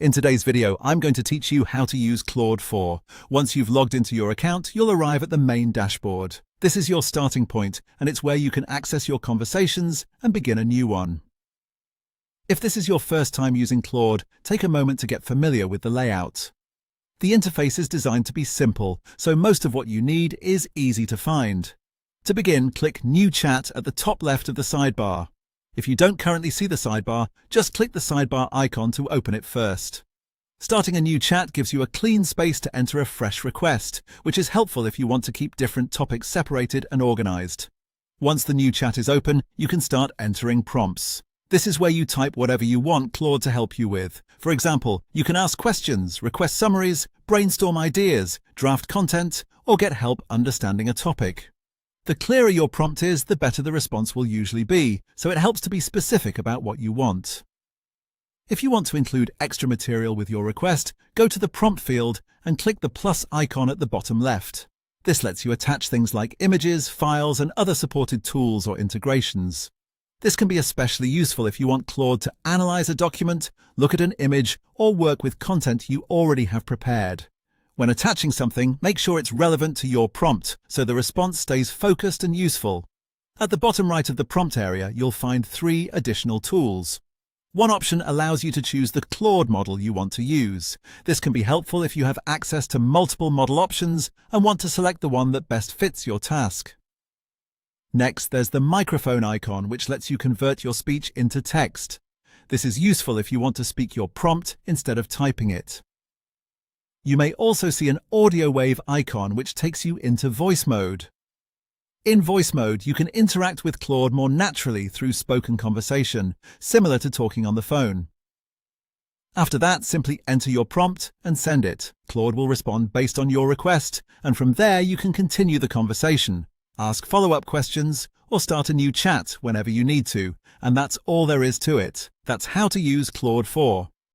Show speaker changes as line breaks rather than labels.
In today's video, I'm going to teach you how to use Claude 4. Once you've logged into your account, you'll arrive at the main dashboard. This is your starting point, and it's where you can access your conversations and begin a new one. If this is your first time using Claude, take a moment to get familiar with the layout. The interface is designed to be simple, so most of what you need is easy to find. To begin, click New Chat at the top left of the sidebar. If you don't currently see the sidebar, just click the sidebar icon to open it first. Starting a new chat gives you a clean space to enter a fresh request, which is helpful if you want to keep different topics separated and organized. Once the new chat is open, you can start entering prompts. This is where you type whatever you want Claude to help you with. For example, you can ask questions, request summaries, brainstorm ideas, draft content, or get help understanding a topic. The clearer your prompt is, the better the response will usually be, so it helps to be specific about what you want. If you want to include extra material with your request, go to the prompt field and click the plus icon at the bottom left. This lets you attach things like images, files, and other supported tools or integrations. This can be especially useful if you want Claude to analyze a document, look at an image, or work with content you already have prepared. When attaching something, make sure it's relevant to your prompt, so the response stays focused and useful. At the bottom right of the prompt area, you'll find 3 additional tools. One option allows you to choose the Claude model you want to use. This can be helpful if you have access to multiple model options and want to select the one that best fits your task. Next, there's the microphone icon, which lets you convert your speech into text. This is useful if you want to speak your prompt instead of typing it. You may also see an audio wave icon which takes you into voice mode. In voice mode, you can interact with Claude more naturally through spoken conversation, similar to talking on the phone. After that, simply enter your prompt and send it. Claude will respond based on your request, and from there you can continue the conversation, ask follow-up questions, or start a new chat whenever you need to, and that's all there is to it. That's how to use Claude 4.